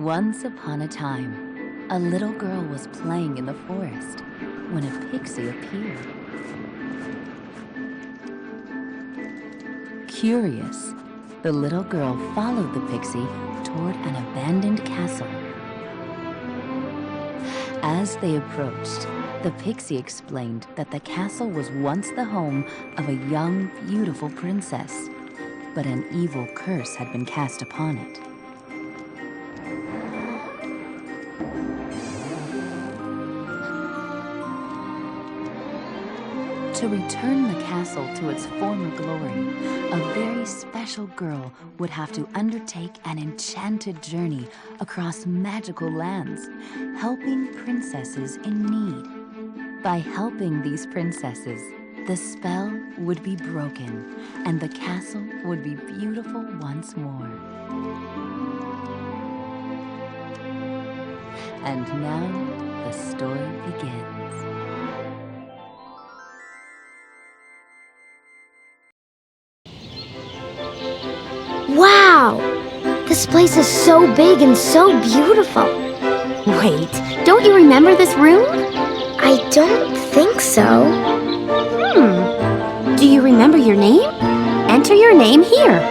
Once upon a time, a little girl was playing in the forest when a pixie appeared. Curious, the little girl followed the pixie toward an abandoned castle. As they approached, the pixie explained that the castle was once the home of a young, beautiful princess, but an evil curse had been cast upon it. To return the castle to its former glory, a very special girl would have to undertake an enchanted journey across magical lands, helping princesses in need. By helping these princesses, the spell would be broken and the castle would be beautiful once more. And now the story begins. Wow! This place is so big and so beautiful. Wait, don't you remember this room? I don't think so. Do you remember your name? Enter your name here.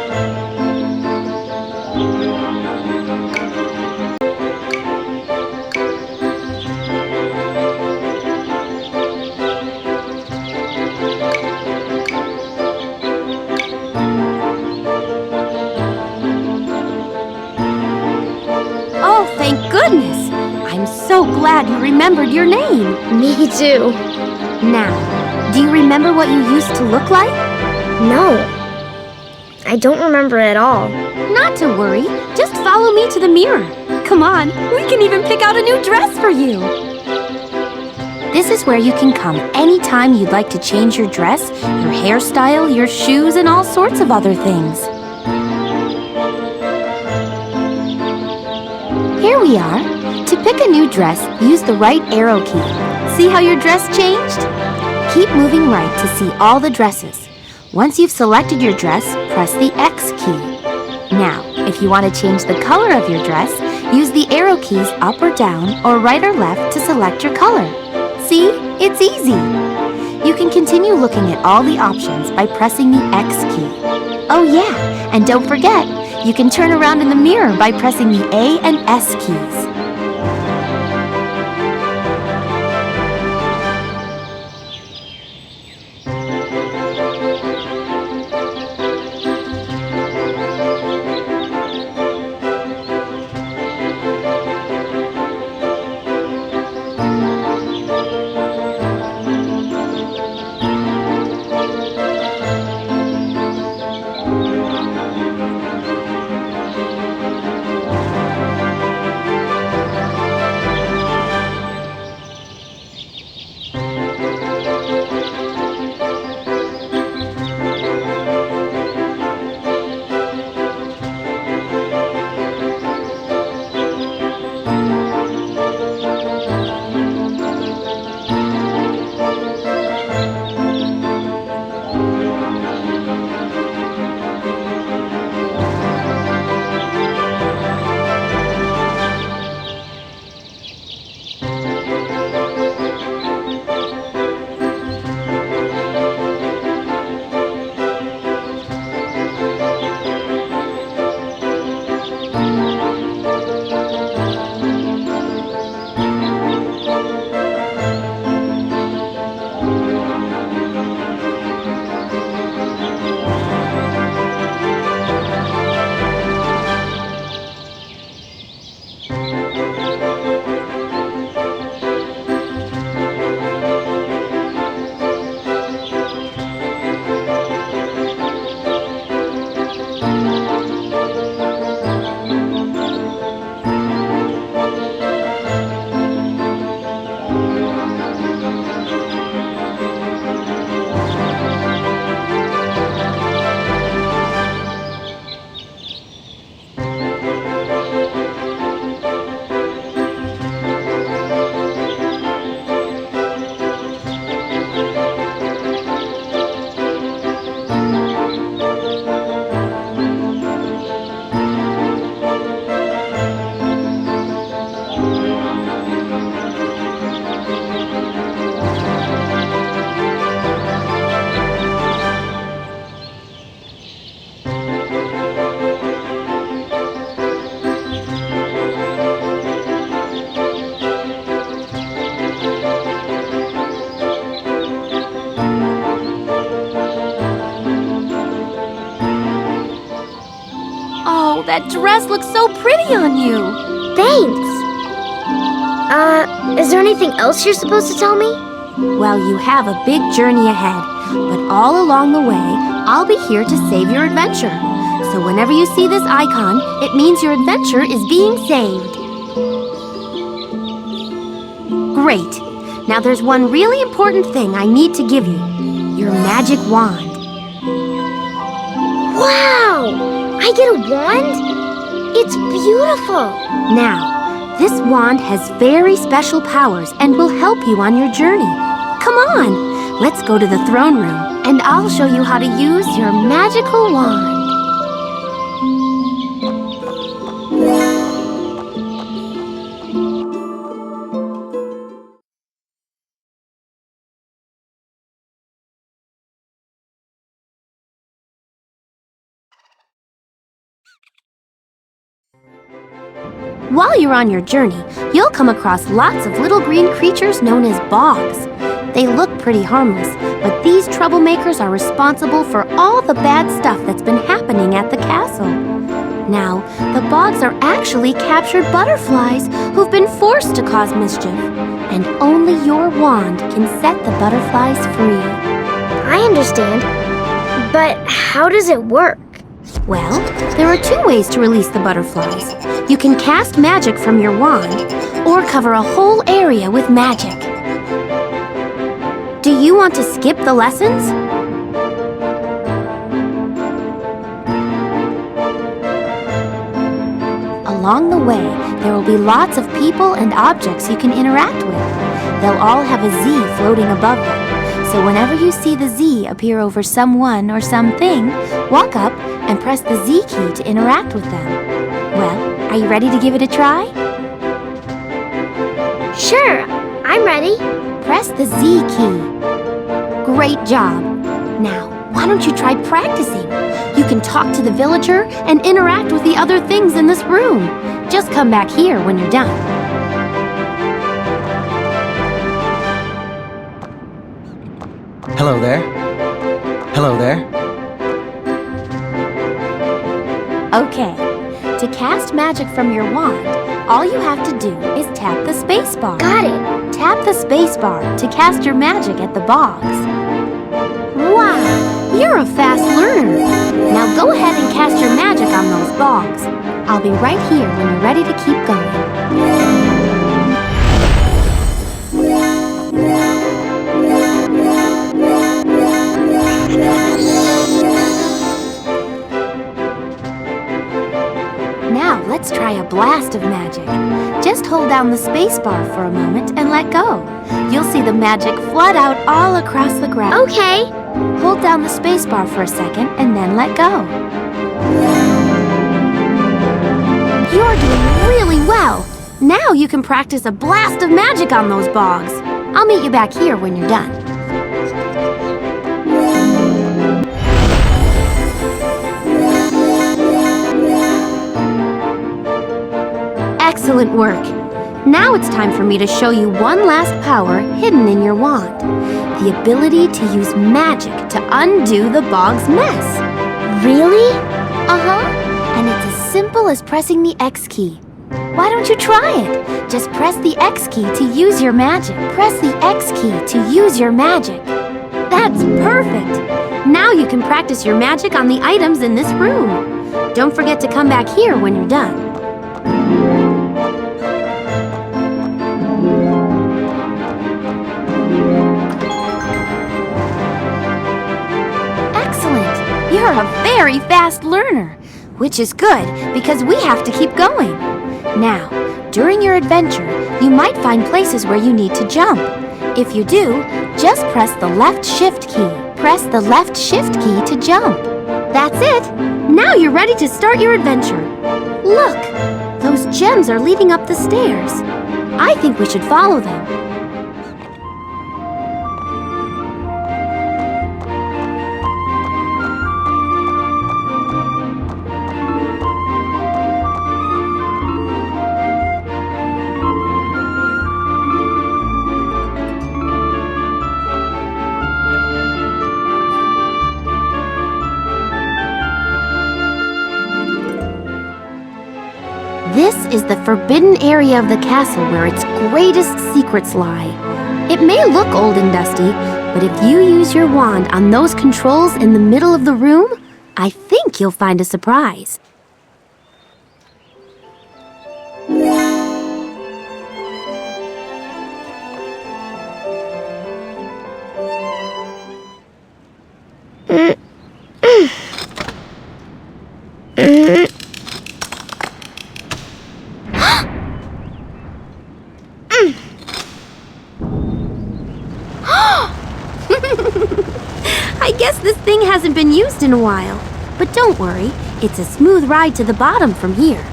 Oh, thank goodness! I'm so glad you remembered your name. Me too. Now, do you remember what you used to look like? No. I don't remember at all. Not to worry, just follow me to the mirror. Come on, we can even pick out a new dress for you. This is where you can come anytime you'd like to change your dress, your hairstyle, your shoes, and all sorts of other things. Here we are. To pick a new dress, use the right arrow key. See how your dress changed? Keep moving right to see all the dresses. Once you've selected your dress, press the X key. Now, if you want to change the color of your dress, use the arrow keys up or down or right or left to select your color. See? It's easy. You can continue looking at all the options by pressing the X key. Oh yeah, and don't forget, you can turn around in the mirror by pressing the A and S keys. Wow, that dress looks so pretty on you. Thanks. Is there anything else you're supposed to tell me? Well, you have a big journey ahead, but all along the way, I'll be here to save your adventure. So whenever you see this icon, it means your adventure is being saved. Great. Now there's one really important thing I need to give you. Your magic wand. Wow! I get a wand? It's beautiful. Now, this wand has very special powers and will help you on your journey. Come on, let's go to the throne room and I'll show you how to use your magical wand. While you're on your journey, you'll come across lots of little green creatures known as bogs. They look pretty harmless, but these troublemakers are responsible for all the bad stuff that's been happening at the castle. Now, the bogs are actually captured butterflies who've been forced to cause mischief, and only your wand can set the butterflies free. I understand. But how does it work? Well, there are two ways to release the butterflies. You can cast magic from your wand, or cover a whole area with magic. Do you want to skip the lessons? Along the way, there will be lots of people and objects you can interact with. They'll all have a Z floating above them. So whenever you see the Z appear over someone or something, walk up and press the Z key to interact with them. Well, are you ready to give it a try? Sure, I'm ready. Press the Z key. Great job. Now, why don't you try practicing? You can talk to the villager and interact with the other things in this room. Just come back here when you're done. Hello there. Hello there. Okay, to cast magic from your wand, all you have to do is tap the space bar. Got it. Tap the space bar to cast your magic at the bogs. Wow, you're a fast learner. Now go ahead and cast your magic on those bogs. I'll be right here when you're ready to keep going. Now let's try a blast of magic. Just hold down the space bar for a moment and let go. You'll see the magic flood out all across the ground. Okay. Hold down the space bar for a second and then let go. You're doing really well. Now you can practice a blast of magic on those bogs. I'll meet you back here when you're done. Excellent work. Now it's time for me to show you one last power hidden in your wand. The ability to use magic to undo the bog's mess. Really? Uh-huh. And it's as simple as pressing the X key. Why don't you try it? Just press the X key to use your magic. Press the X key to use your magic. That's perfect. Now you can practice your magic on the items in this room. Don't forget to come back here when you're done. Excellent! You're a very fast learner, which is good because we have to keep going. Now, during your adventure, you might find places where you need to jump. If you do, just press the left shift key. Press the left shift key to jump. That's it! Now you're ready to start your adventure. Look! Those gems are leading up the stairs. I think we should follow them. is the forbidden area of the castle where its greatest secrets lie. It may look old and dusty, but if you use your wand on those controls in the middle of the room, I think you'll find a surprise. I guess this thing hasn't been used in a while. But don't worry, it's a smooth ride to the bottom from here.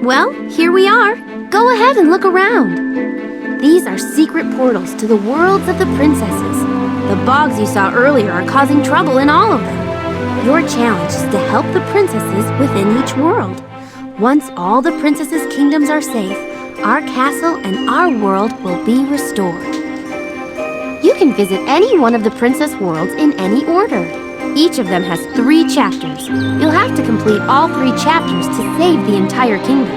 Well, here we are. Go ahead and look around. These are secret portals to the worlds of the princesses. The bogs you saw earlier are causing trouble in all of them. Your challenge is to help the princesses within each world. Once all the princesses' kingdoms are safe, our castle and our world will be restored. You can visit any one of the princess worlds in any order. Each of them has 3 chapters. You'll have to complete all 3 chapters to save the entire kingdom.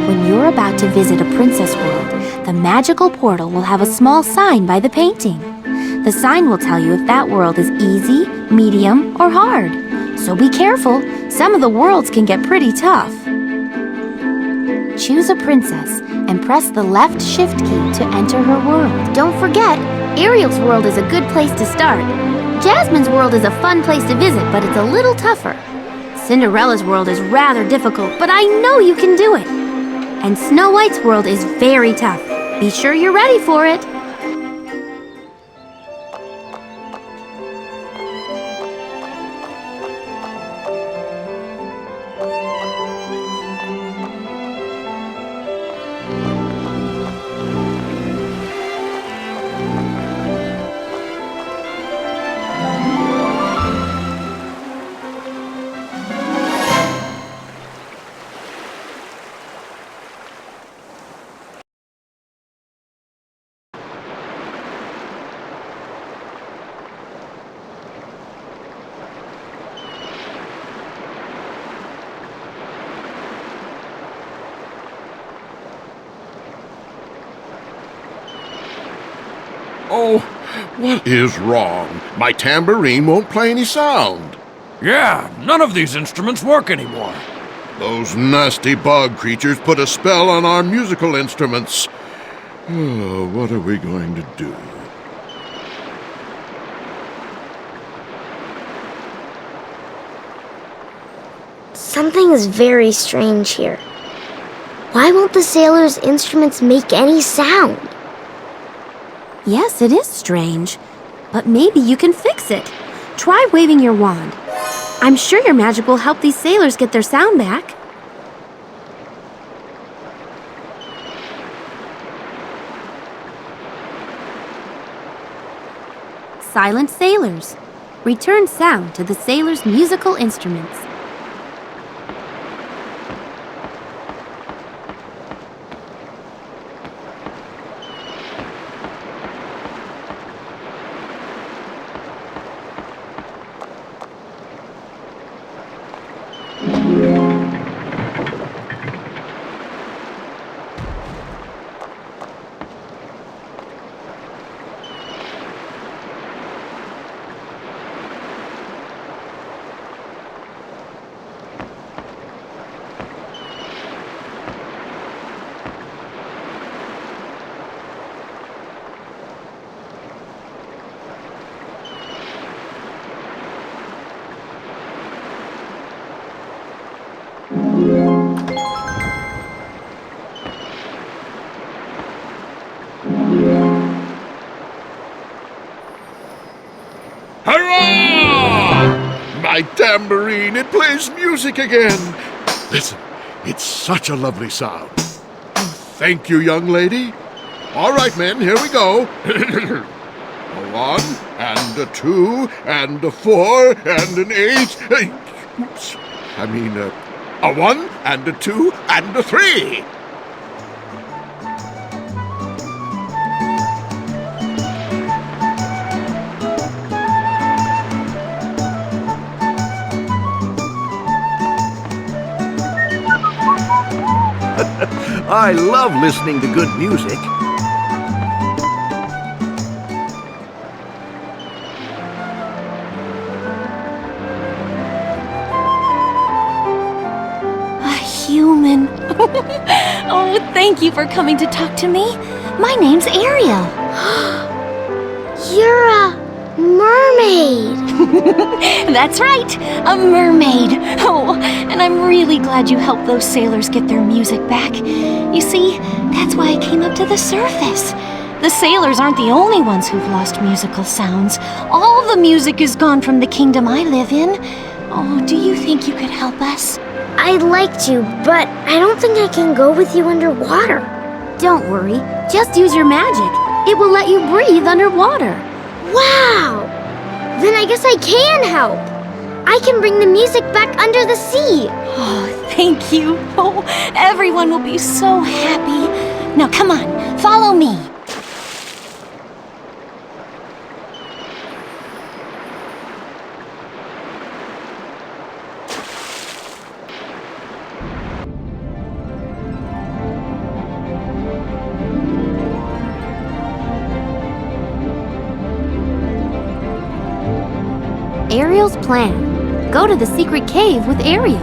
When you're about to visit a princess world, the magical portal will have a small sign by the painting. The sign will tell you if that world is easy, medium, or hard. So be careful, some of the worlds can get pretty tough. Choose a princess and press the left shift key to enter her world. Don't forget, Ariel's world is a good place to start. Jasmine's world is a fun place to visit, but it's a little tougher. Cinderella's world is rather difficult, but I know you can do it. And Snow White's world is very tough. Be sure you're ready for it. Oh, what is wrong? My tambourine won't play any sound. Yeah, none of these instruments work anymore. Those nasty bog creatures put a spell on our musical instruments. Oh, what are we going to do? Something is very strange here. Why won't the sailors' instruments make any sound? Yes, it is strange. But maybe you can fix it. Try waving your wand. I'm sure your magic will help these sailors get their sound back. Silent sailors. Return sound to the sailors' musical instruments. Hurrah! My tambourine, it plays music again. Listen, it's such a lovely sound. Thank you, young lady. All right, men, here we go. A 1, and a 2, and a 4, and an 8. Oops. I mean, a 1, and a 2, and a 3. I love listening to good music. A human. Oh, thank you for coming to talk to me. My name's Ariel. You're a mermaid. That's right, a mermaid. Oh, and I'm really glad you helped those sailors get their music back. You see, that's why I came up to the surface. The sailors aren't the only ones who've lost musical sounds. All the music is gone from the kingdom I live in. Oh, do you think you could help us? I'd like to, but I don't think I can go with you underwater. Don't worry, just use your magic. It will let you breathe underwater. Wow! Then I guess I can help. I can bring the music back under the sea. Oh, thank you. Oh, everyone will be so happy. Now come on, follow me. Ariel's plan. Go to the secret cave with Ariel.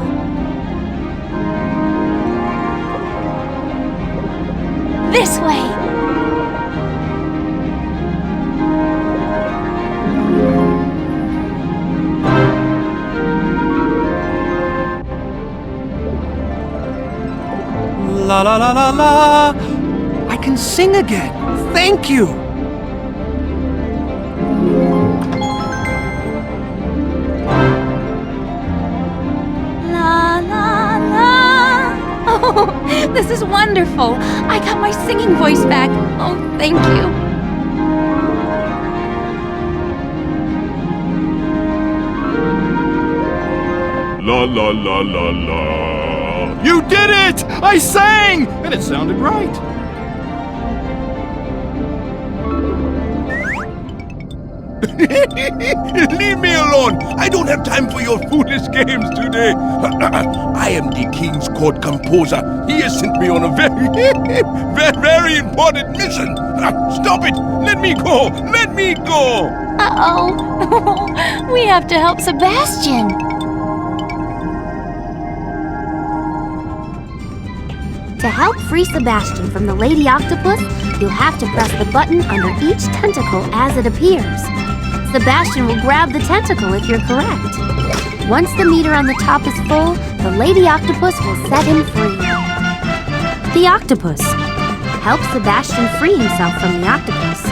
This way! La la la la la! I can sing again. Thank you. Oh, this is wonderful. I got my singing voice back. Oh, thank you. La la la la la. You did it! I sang! And it sounded right. Leave me alone! I don't have time for your foolish games today. I am the king's court composer. He has sent me on a very important mission. Stop it! Let me go! Let me go! Uh-oh. We have to help Sebastian. To help free Sebastian from the Lady Octopus, you'll have to press the button under each tentacle as it appears. Sebastian will grab the tentacle if you're correct. Once the meter on the top is full, the Lady Octopus will set him free. The octopus. Help Sebastian free himself from the octopus.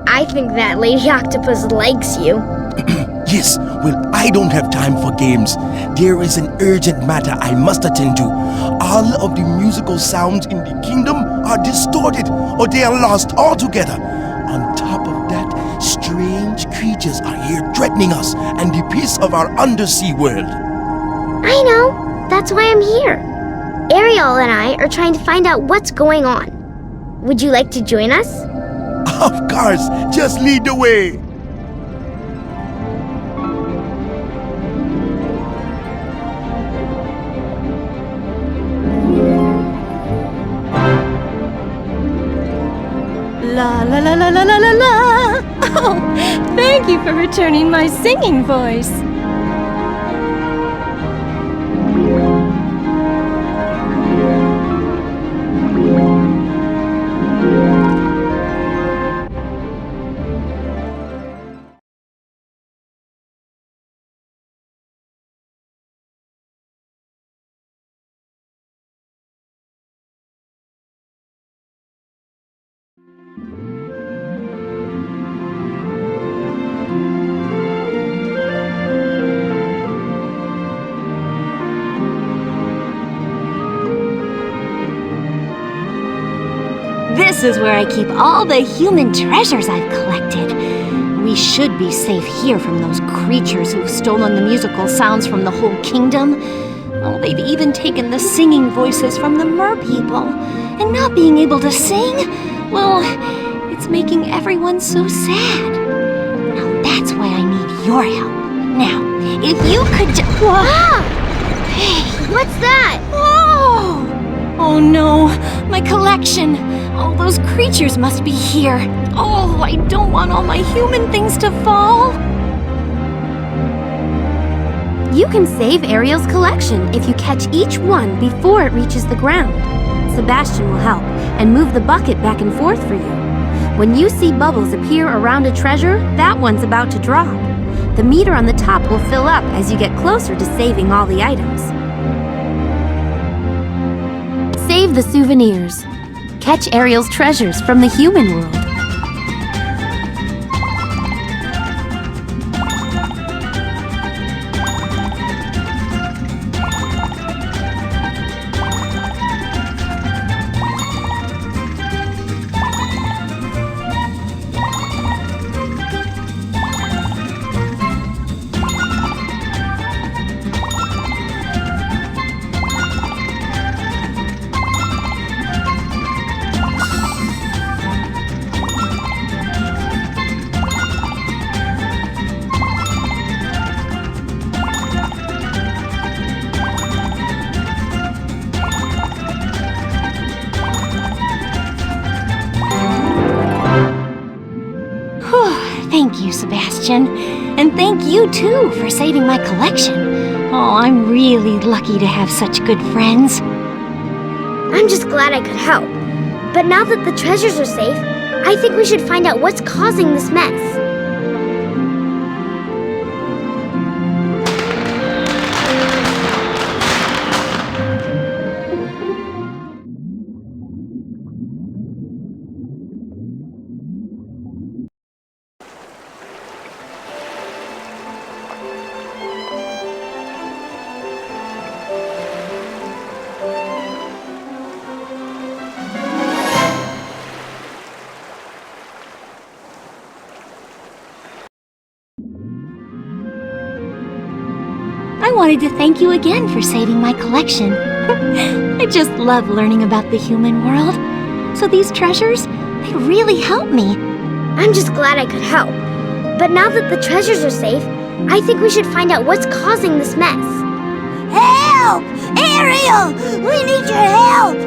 I think that Lady Octopus likes you. Yes, well, I don't have time for games. There is an urgent matter I must attend to. All of the musical sounds in the kingdom are distorted, or they are lost altogether. On top of that, strange creatures are here threatening us and the peace of our undersea world. I know. That's why I'm here. Ariel and I are trying to find out what's going on. Would you like to join us? Of course, just lead the way. La la la la la la la la. Oh, thank you for returning my singing voice. This is where I keep all the human treasures I've collected. We should be safe here from those creatures who've stolen the musical sounds from the whole kingdom. Oh, they've even taken the singing voices from the mer people. And not being able to sing, well, it's making everyone so sad. Now that's why I need your help. Now, if you could Hey! What's that? Oh! Oh no, my collection. All those creatures must be here. Oh, I don't want all my human things to fall. You can save Ariel's collection if you catch each one before it reaches the ground. Sebastian will help and move the bucket back and forth for you. When you see bubbles appear around a treasure, that one's about to drop. The meter on the top will fill up as you get closer to saving all the items. Save the souvenirs. Catch Ariel's treasures from the human world. Thank you, Sebastian. And thank you, too, for saving my collection. Oh, I'm really lucky to have such good friends. I'm just glad I could help. But now that the treasures are safe, I think we should find out what's causing this mess. I wanted to thank you again for saving my collection. I just love learning about the human world. So these treasures, they really help me. I'm just glad I could help. But now that the treasures are safe, I think we should find out what's causing this mess. Help! Ariel! We need your help!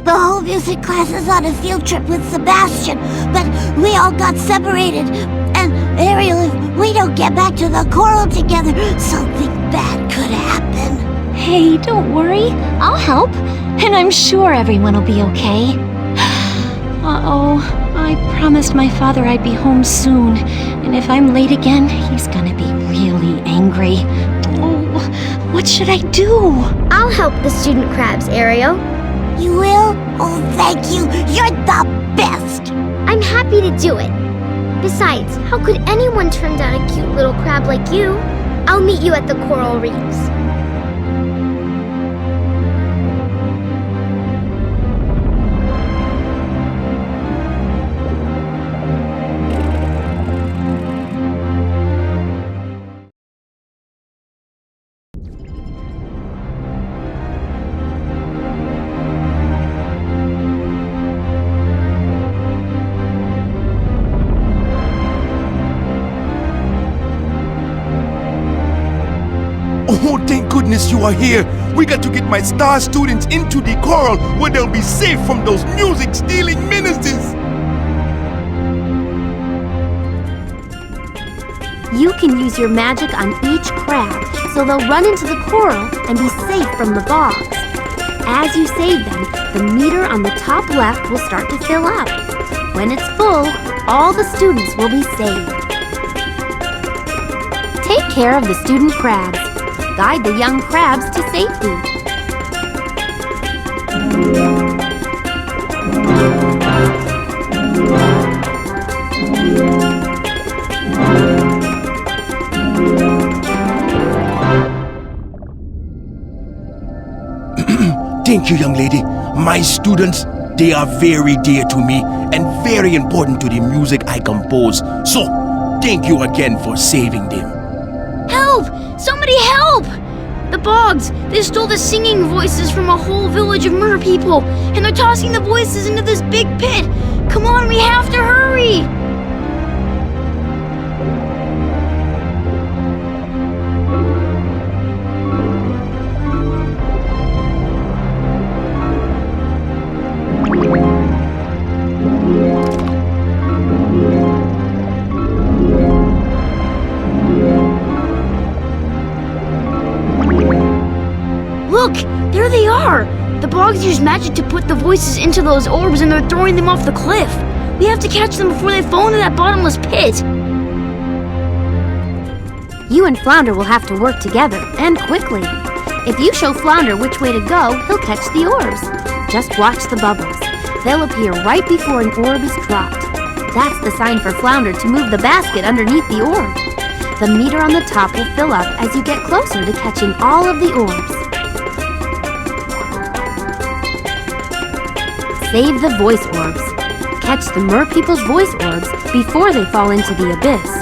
The whole music class is on a field trip with Sebastian, but we all got separated. And Ariel, if we don't get back to the coral together, something bad could happen. Hey, don't worry. I'll help. And I'm sure everyone will be okay. Uh-oh. I promised my father I'd be home soon. And if I'm late again, he's gonna be really angry. Oh, what should I do? I'll help the student crabs, Ariel. You will? Oh, thank you. You're the best. I'm happy to do it. Besides, how could anyone turn down a cute little crab like you? I'll meet you at the coral reefs. Oh, thank goodness you are here. We got to get my star students into the coral where they'll be safe from those music-stealing menaces. You can use your magic on each crab, so they'll run into the coral and be safe from the bogs. As you save them, the meter on the top left will start to fill up. When it's full, all the students will be saved. Take care of the student crabs. Guide the young crabs to safety. Thank you, young lady. My students, They are very dear to me and very important to the music I compose. So, thank you again for saving them. Help! Somebody help! The Bogs, they stole the singing voices from a whole village of mer people, and they're tossing the voices into this big pit. Come on, we have to hurry! Look, there they are! The Bogs used magic to put the voices into those orbs and they're throwing them off the cliff. We have to catch them before they fall into that bottomless pit. You and Flounder will have to work together, and quickly. If you show Flounder which way to go, he'll catch the orbs. Just watch the bubbles. They'll appear right before an orb is dropped. That's the sign for Flounder to move the basket underneath the orb. The meter on the top will fill up as you get closer to catching all of the orbs. Save the voice orbs. Catch the mer people's voice orbs before they fall into the abyss.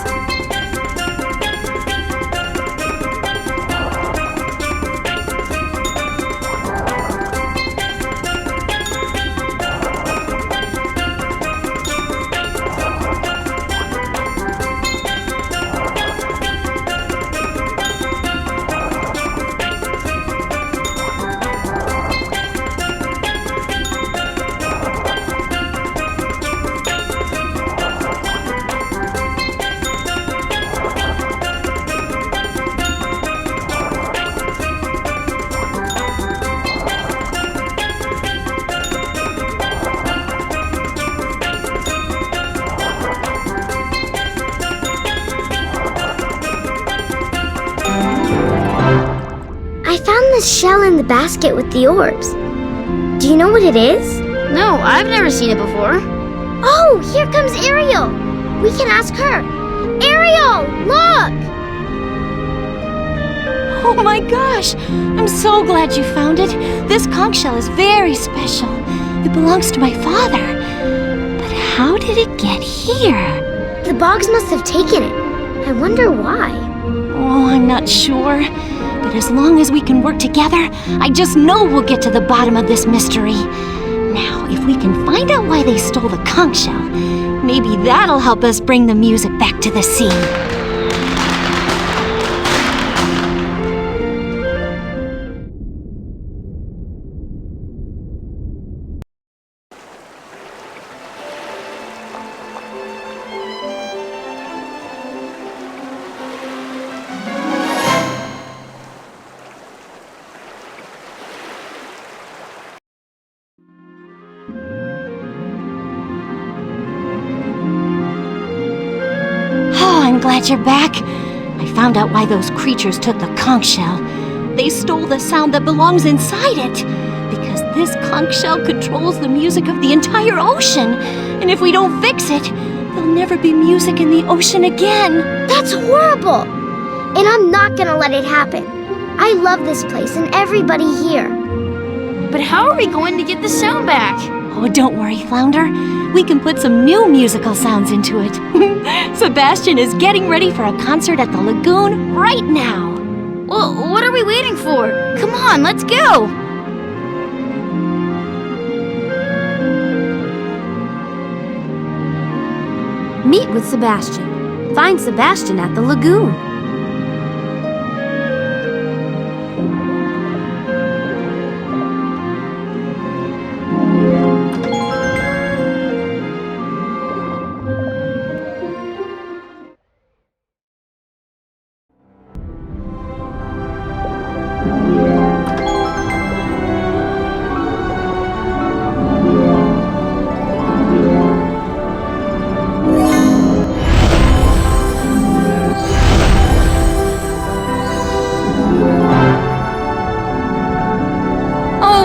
I found this shell in the basket with the orbs. Do you know what it is? No, I've never seen it before. Oh, here comes Ariel. We can ask her. Ariel, look! Oh my gosh! I'm so glad you found it. This conch shell is very special. It belongs to my father. But how did it get here? The Bogs must have taken it. I wonder why. Oh, I'm not sure. But as long as we can work together, I just know we'll get to the bottom of this mystery. Now, if we can find out why they stole the conch shell, maybe that'll help us bring the music back to the sea. I'm glad you're back. I found out why those creatures took the conch shell. They stole the sound that belongs inside it. Because this conch shell controls the music of the entire ocean. And if we don't fix it, there'll never be music in the ocean again. That's horrible! And I'm not gonna let it happen. I love this place and everybody here. But how are we going to get the sound back? Oh, don't worry, Flounder. We can put some new musical sounds into it. Sebastian is getting ready for a concert at the lagoon right now. Well, what are we waiting for? Come on, let's go! Meet with Sebastian. Find Sebastian at the lagoon.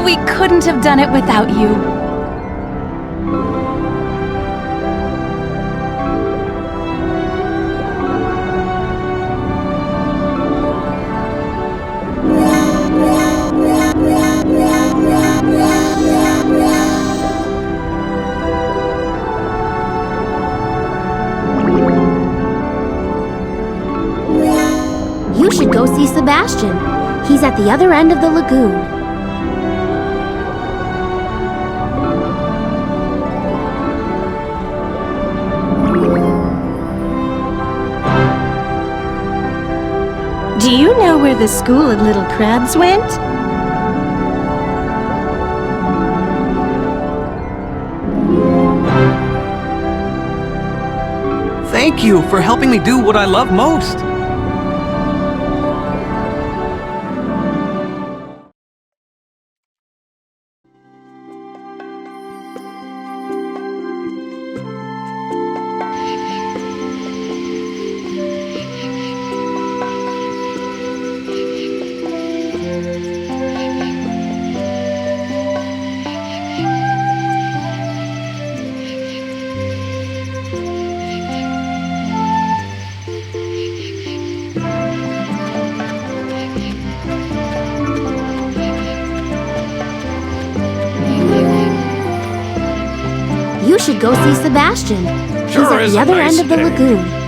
We couldn't have done it without you. Sebastian. He's at the other end of the lagoon. Do you know where the school of little crabs went? Thank you for helping me do what I love most. You should go see Sebastian. He's at the other end of the lagoon.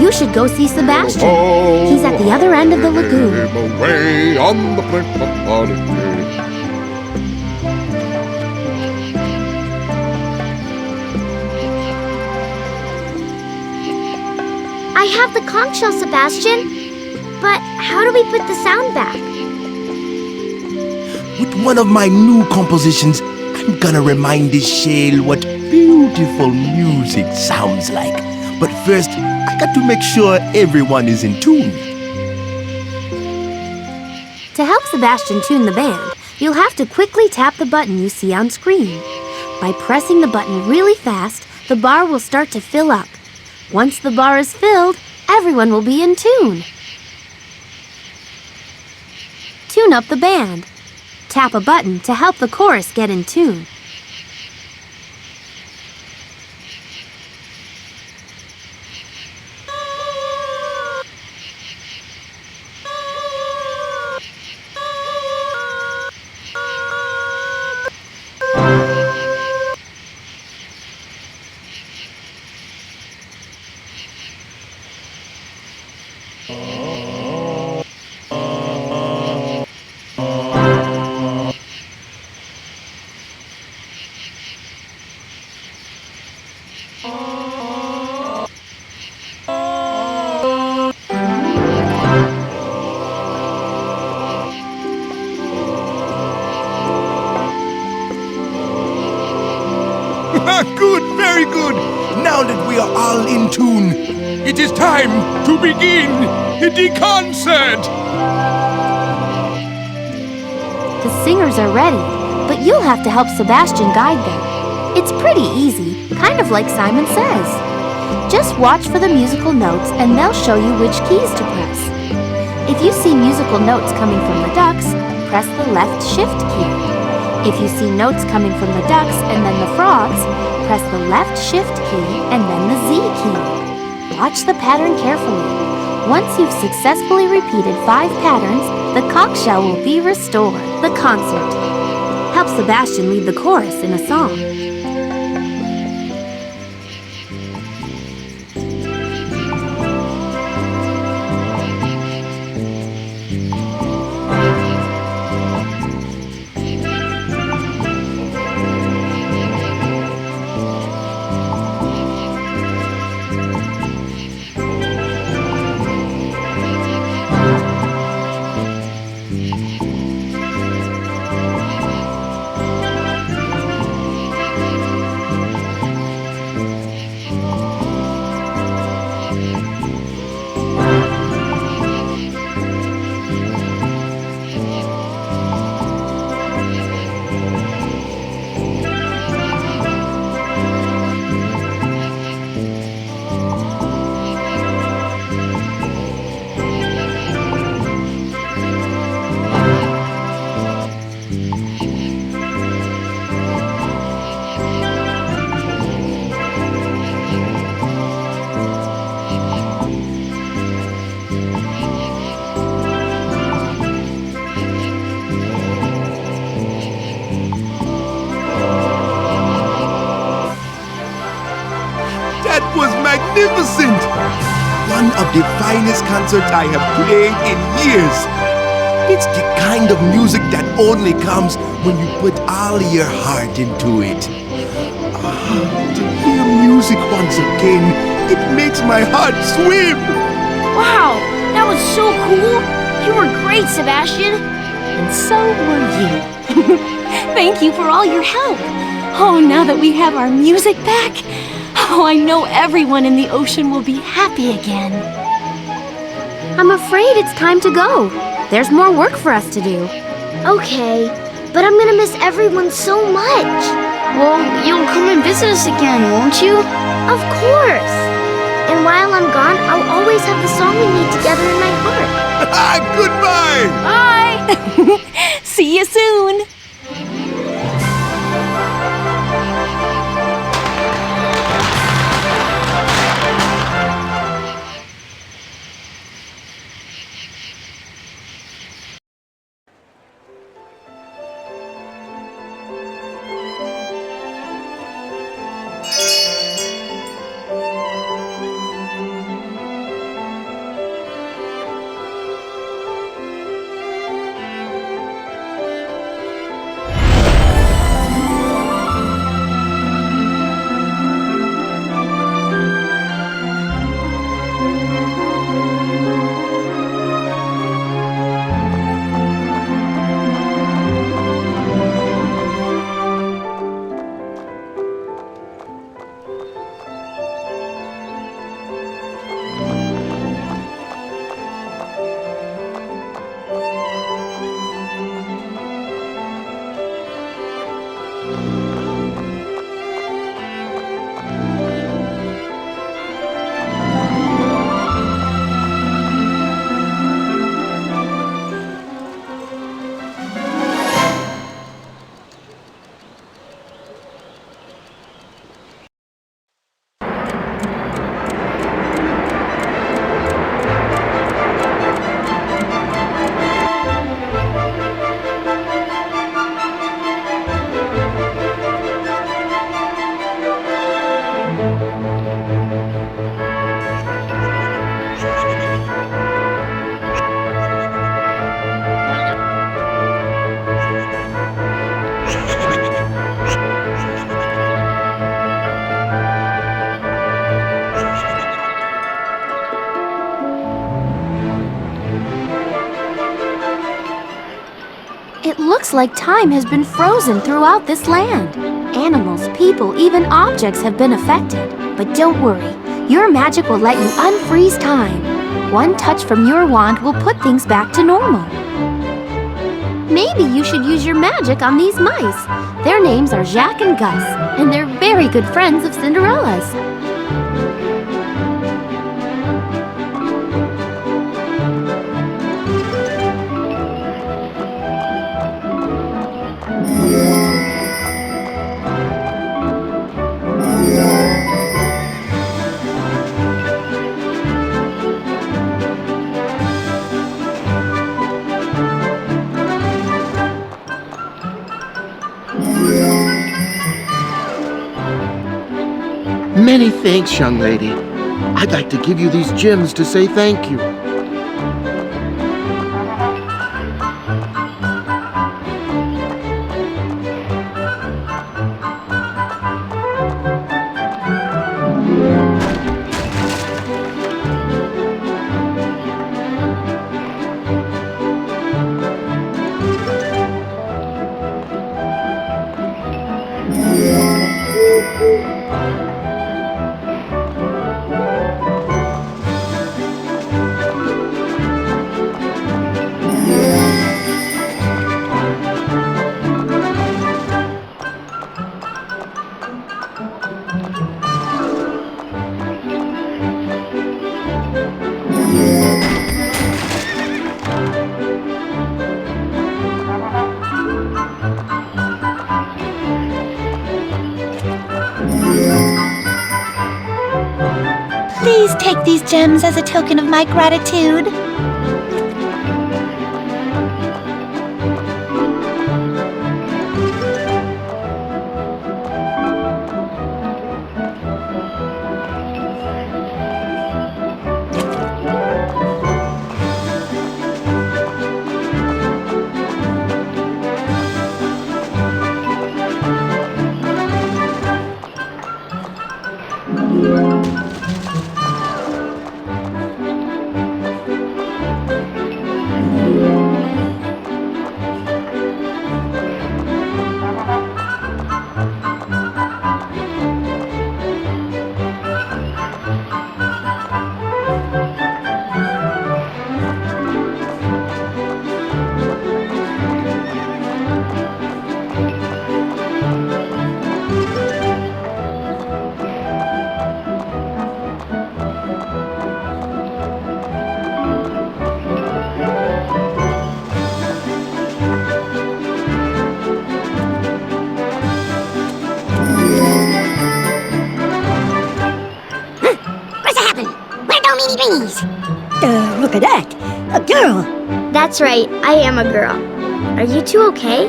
You should go see Sebastian. He's at the other end of the lagoon. Away on the brink of holiday. I have the conch shell, Sebastian. But how do we put the sound back? With one of my new compositions, I'm gonna remind this shell what beautiful music sounds like. But first, I got to make sure everyone is in tune. To help Sebastian tune the band, you'll have to quickly tap the button you see on screen. By pressing the button really fast, the bar will start to fill up. Once the bar is filled, everyone will be in tune. Tune up the band. Tap a button to help the chorus get in tune. Good, very good. Now that we are all in tune, it is time to begin the concert. The singers are ready, but you'll have to help Sebastian guide them. It's pretty easy, kind of like Simon Says. Just watch for the musical notes and they'll show you which keys to press. If you see musical notes coming from the ducks, press the left shift key. If you see notes coming from the ducks and then the frogs, press the left shift key and then the Z key. Watch the pattern carefully. Once you've successfully repeated 5 patterns, the conch shell will be restored. The concert. Help Sebastian lead the chorus in a song. magnificent! One of the finest concerts I have played in years. It's the kind of music that only comes when you put all your heart into it. To hear music once again, it makes my heart swim. Wow, that was so cool. You were great, Sebastian. And so were you. Thank you for all your help. Oh, now that we have our music back, oh, I know everyone in the ocean will be happy again. I'm afraid it's time to go. There's more work for us to do. Okay, but I'm gonna miss everyone so much. Well, you'll come and visit us again, won't you? Of course. And while I'm gone, I'll always have the song we made together in my heart. Goodbye! Bye! See you soon! It looks like time has been frozen throughout this land. Animals, people, even objects have been affected. But don't worry, your magic will let you unfreeze time. One touch from your wand will put things back to normal. Maybe you should use your magic on these mice. Their names are Jacques and Gus, and they're very good friends of Cinderella's. Many thanks, young lady. I'd like to give you these gems to say thank you. Please take these gems as a token of my gratitude. correct. A girl. That's right, I am a girl. Are you two okay?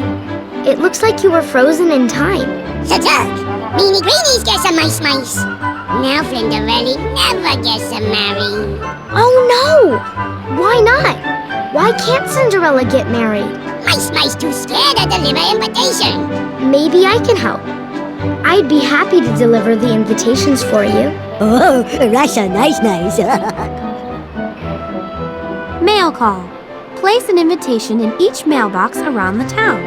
It looks like you were frozen in time. Sadak, Meanie Greenies gets a mice. Now Flinderelli never gets to marry. Oh no! Why not? Why can't Cinderella get married? Mice too scared to deliver invitation. Maybe I can help. I'd be happy to deliver the invitations for you. Oh, that's a nice. Mail call. Place an invitation in each mailbox around the town.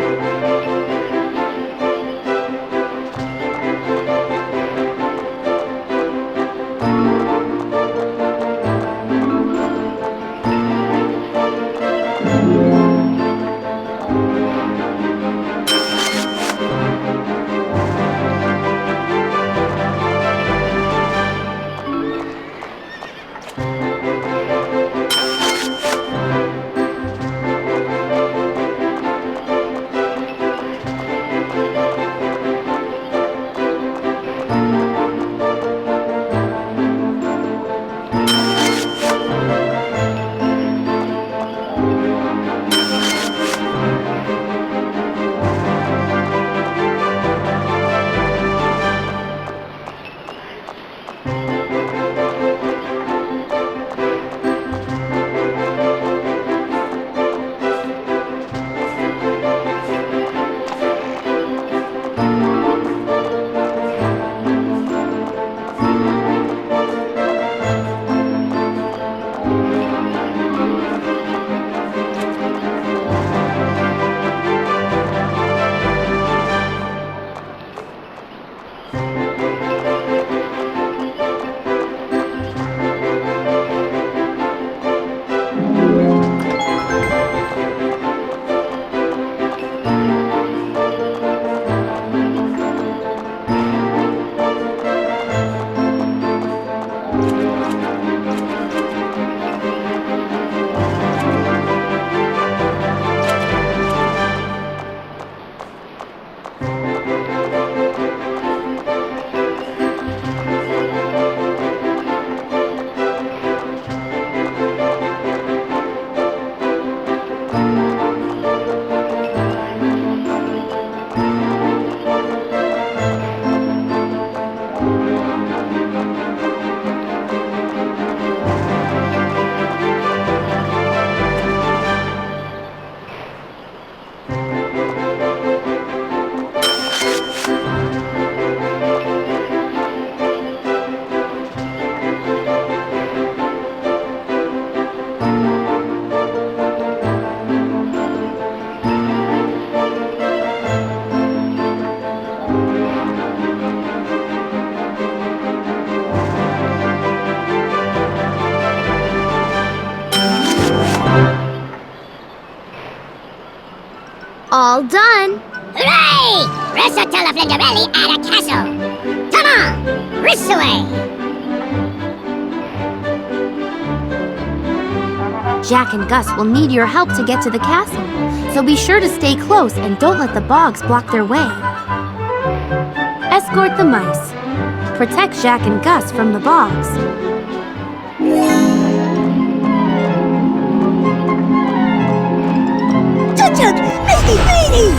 All done. Hooray! Ressotella Flinderelli at a castle. Come on, wrist away. Jack and Gus will need your help to get to the castle, so be sure to stay close and don't let the bogs block their way. Escort the mice. Protect Jack and Gus from the bogs. Chug-chug, Meanie!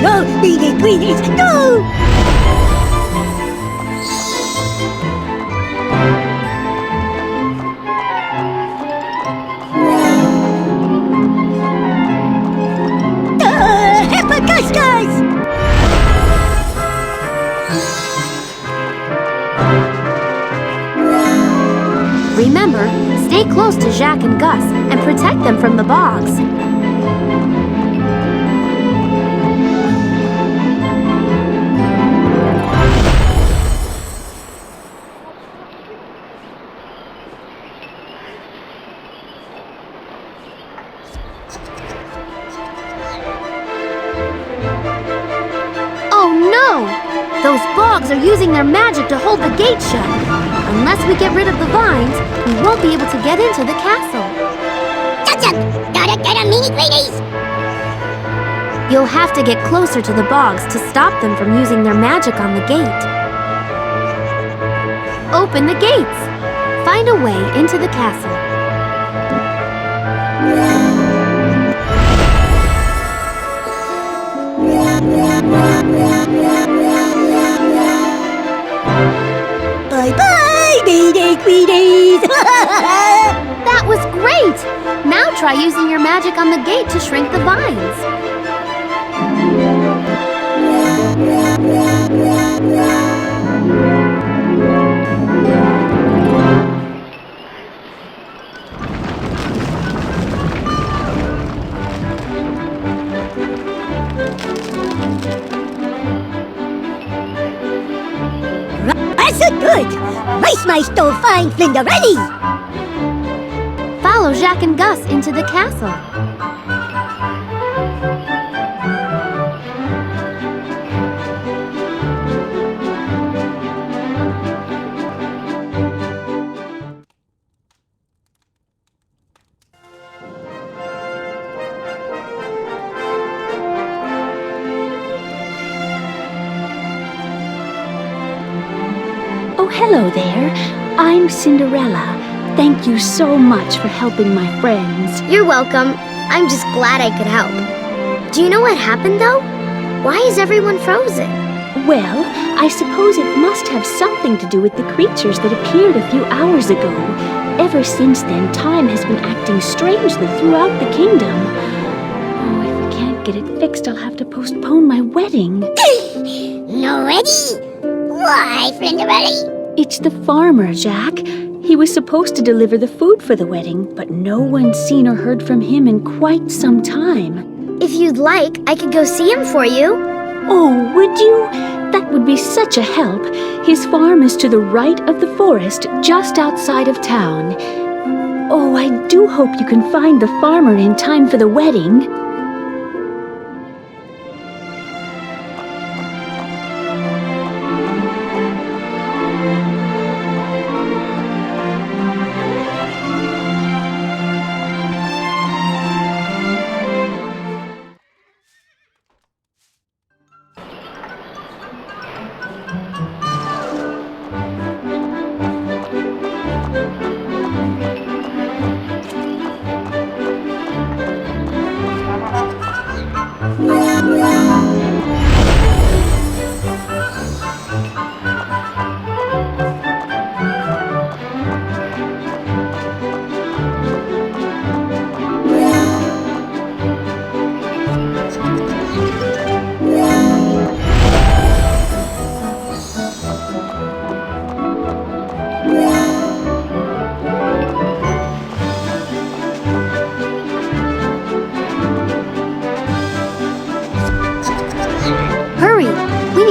No, Meanie Greenies, no! Guys! Remember, stay close to Jack and Gus and protect them from the bogs. Those bogs are using their magic to hold the gate shut. Unless we get rid of the vines, we won't be able to get into the castle. gotta get 'em, meanie greenies! You'll have to get closer to the bogs to stop them from using their magic on the gate. Open the gates! Find a way into the castle. Bye-bye, meanie greenies! That was great! Now try using your magic on the gate to shrink the vines. That's good! Race my stove fine, Flinderelli! Follow Jacques and Gus into the castle. Oh, hello there. I'm Cinderella. Thank you so much for helping my friends. You're welcome. I'm just glad I could help. Do you know what happened, though? Why is everyone frozen? Well, I suppose it must have something to do with the creatures that appeared a few hours ago. Ever since then, time has been acting strangely throughout the kingdom. Oh, if we can't get it fixed, I'll have to postpone my wedding. No ready? Why, Flinderelli? It's the farmer, Jack. He was supposed to deliver the food for the wedding, but no one's seen or heard from him in quite some time. If you'd like, I could go see him for you. Oh, would you? That would be such a help. His farm is to the right of the forest, just outside of town. Oh, I do hope you can find the farmer in time for the wedding.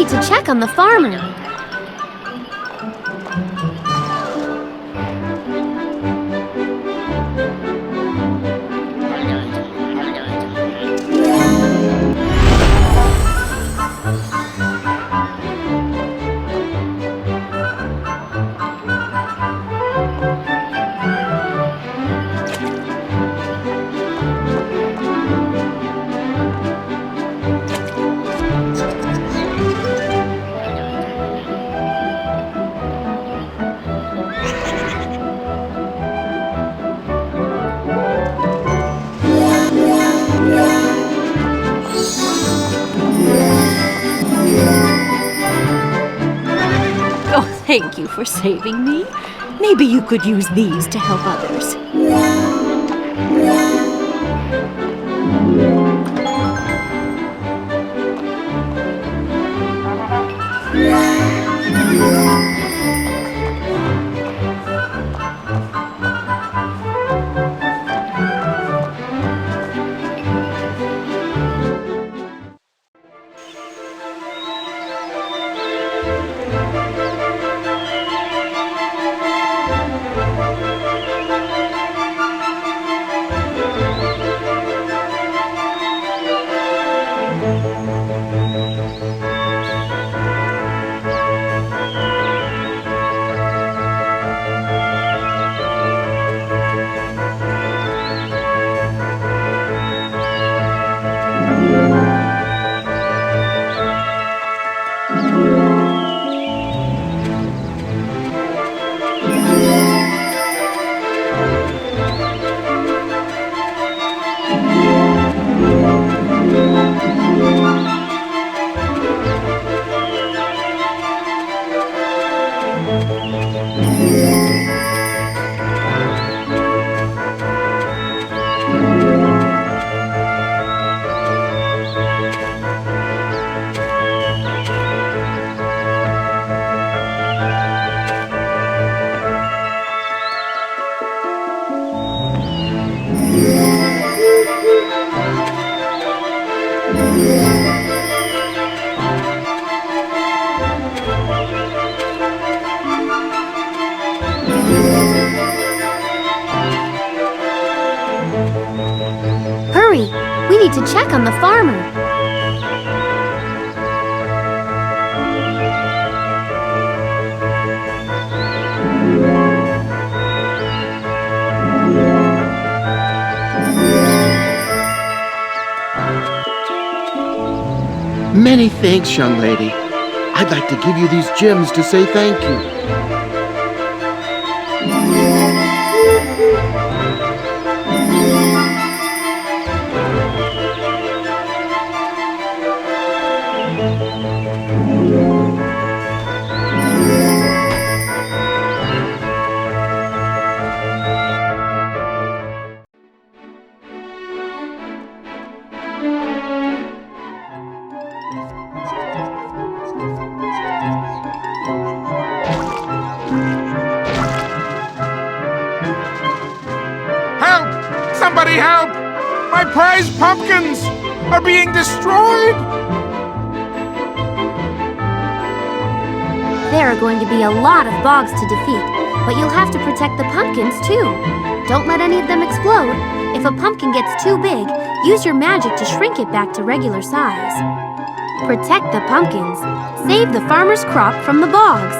To check on the farmer. Thank you for saving me. Maybe you could use these to help others. to check on the farmer. Many thanks, young lady. I'd like to give you these gems to say thank you. Somebody help! My prized pumpkins are being destroyed! There are going to be a lot of bogs to defeat, but you'll have to protect the pumpkins too. Don't let any of them explode. If a pumpkin gets too big, use your magic to shrink it back to regular size. Protect the pumpkins. Save the farmer's crop from the bogs.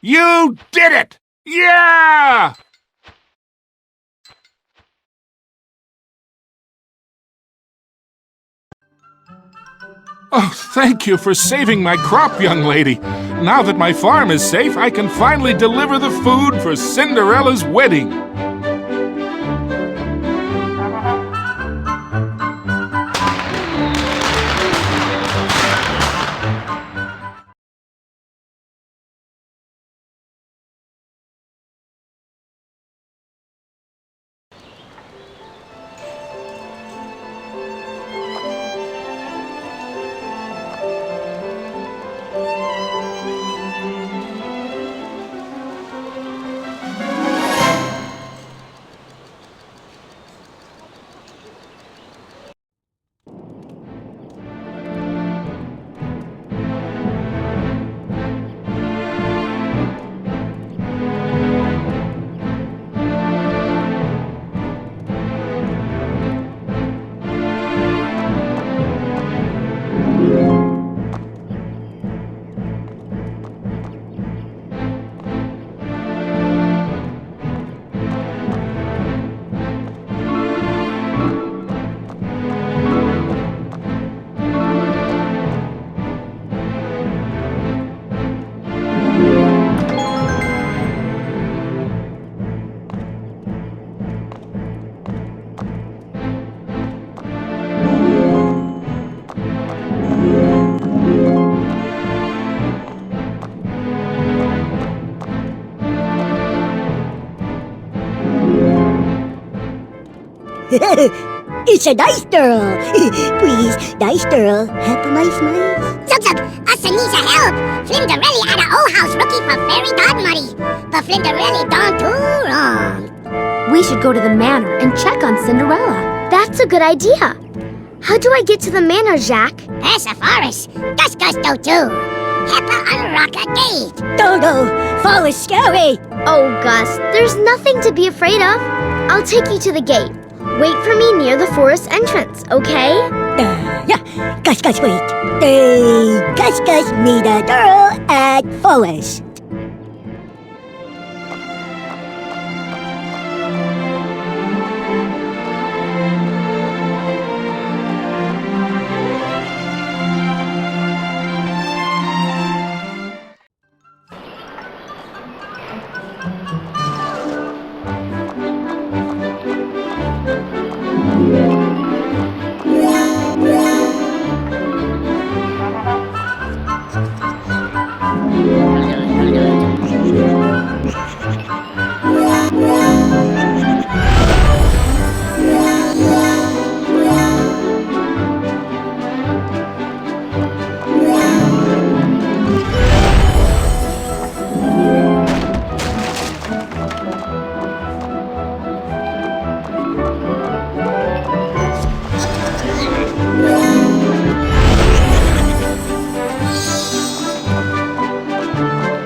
You did it! Yeah! Oh, thank you for saving my crop, young lady. Now that my farm is safe, I can finally deliver the food for Cinderella's wedding. It's a nice girl. Please, nice girl, have a nice night. Zug, us needs a help. Flinderelli at a old house looking for fairy godmother. But Flinderelli done too wrong. We should go to the manor and check on Cinderella. That's a good idea. How do I get to the manor, Jack? Past the forest. Gus do too. Help her unlock a gate. Dodo, forest scary. Oh, Gus, there's nothing to be afraid of. I'll take you to the gate. Wait for me near the forest entrance, okay? Yeah, Gus, wait. Gus, meet a girl at forest.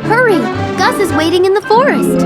Hurry! Gus is waiting in the forest.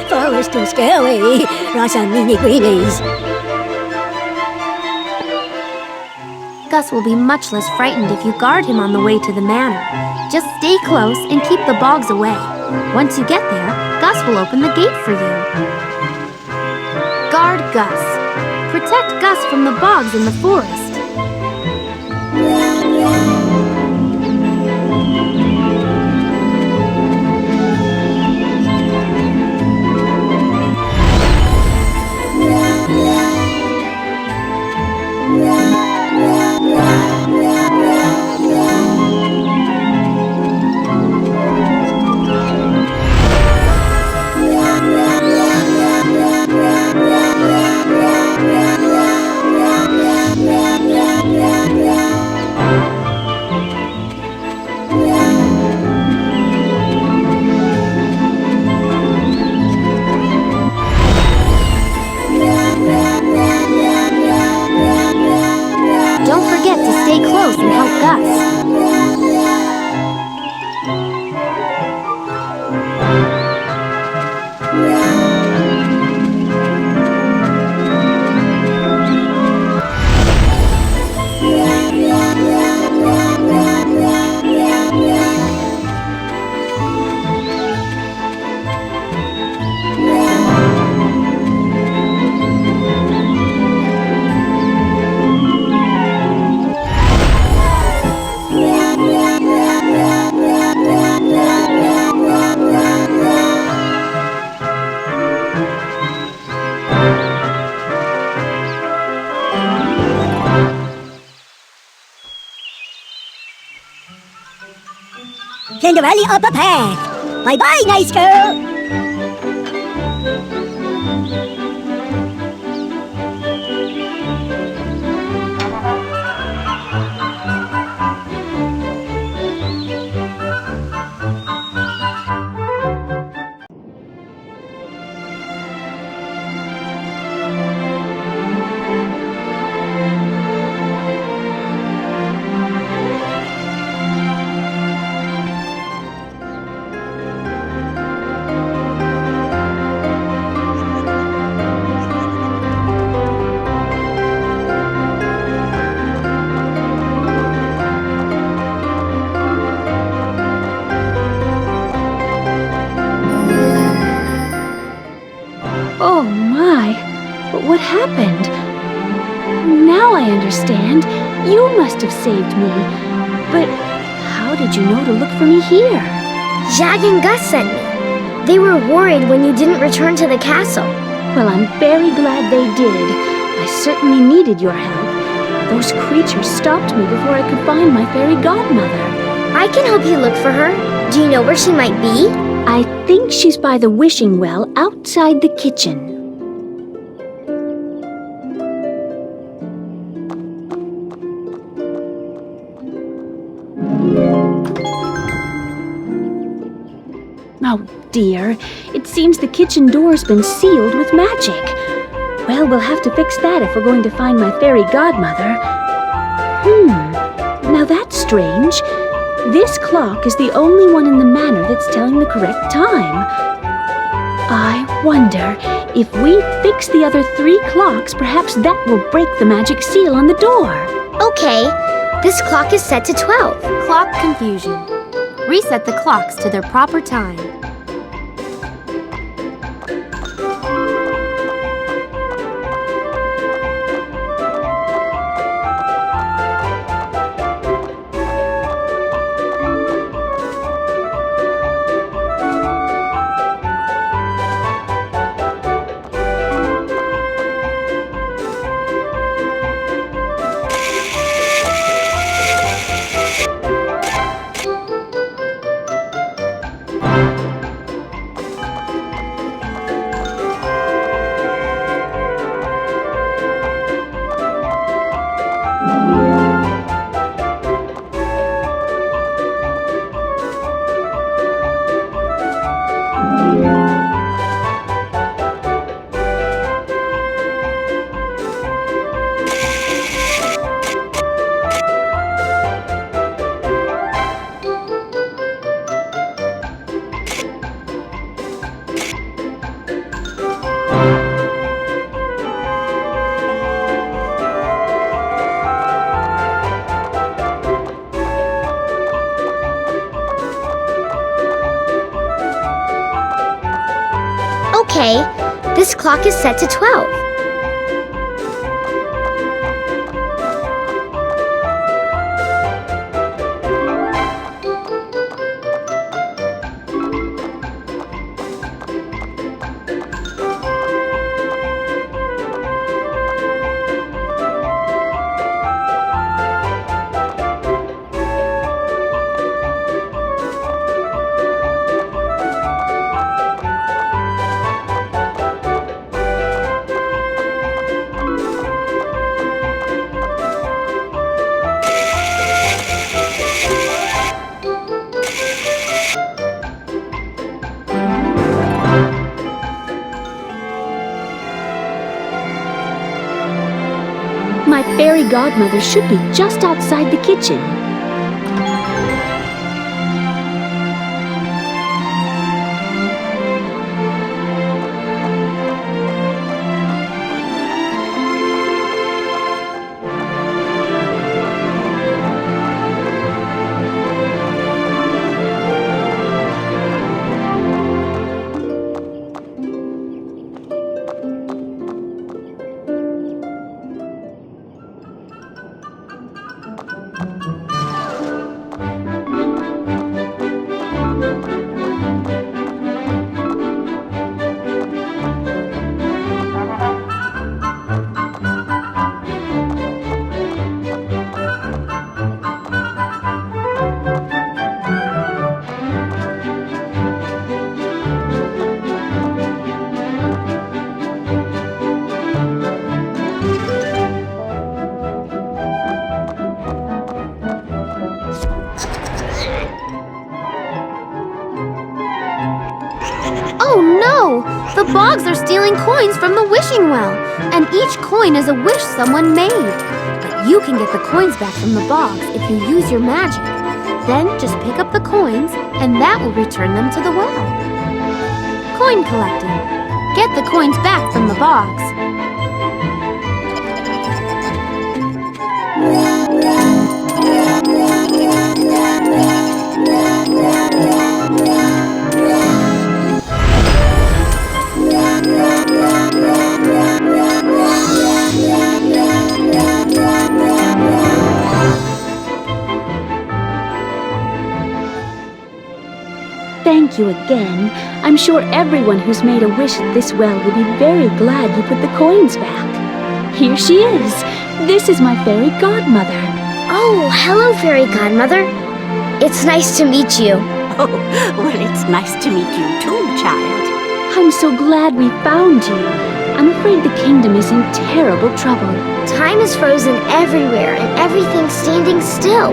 Forest too scary. Lots of mini greenies. Gus will be much less frightened if you guard him on the way to the manor. Just stay close and keep the bogs away. Once you get there, Gus will open the gate for you. Guard Gus. Protect Gus from the bogs in the forest. Don't forget to stay close and help Gus. Cinderella up a path. Bye-bye, nice girl. But what happened? Now I understand. You must have saved me. But how did you know to look for me here? Jag and Gus sent me. They were worried when you didn't return to the castle. Well, I'm very glad they did. I certainly needed your help. Those creatures stopped me before I could find my fairy godmother. I can help you look for her. Do you know where she might be? I think she's by the wishing well outside the kitchen. Oh dear, it seems the kitchen door's been sealed with magic. Well, we'll have to fix that if we're going to find my fairy godmother. Now that's strange. This clock is the only one in the manor that's telling the correct time. I wonder, if we fix the other 3 clocks, perhaps that will break the magic seal on the door. Okay, this clock is set to 12. Clock confusion. Reset the clocks to their proper time. Okay, this clock is set to 12. My fairy godmother should be just outside the kitchen. Oh no! The Bogs are stealing coins from the wishing well, and each coin is a wish someone made. But you can get the coins back from the Bogs if you use your magic. Then just pick up the coins, and that will return them to the well. Coin collecting. Get the coins back from the Bogs. thank you again. I'm sure everyone who's made a wish at this well will be very glad you put the coins back. Here she is. This is my fairy godmother. Oh, hello, fairy godmother. It's nice to meet you. Oh, well, it's nice to meet you too, child. I'm so glad we found you. I'm afraid the kingdom is in terrible trouble. Time is frozen everywhere and everything's standing still.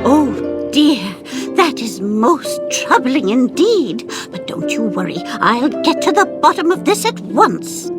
Oh, dear. That is most troubling indeed. But don't you worry. I'll get to the bottom of this at once.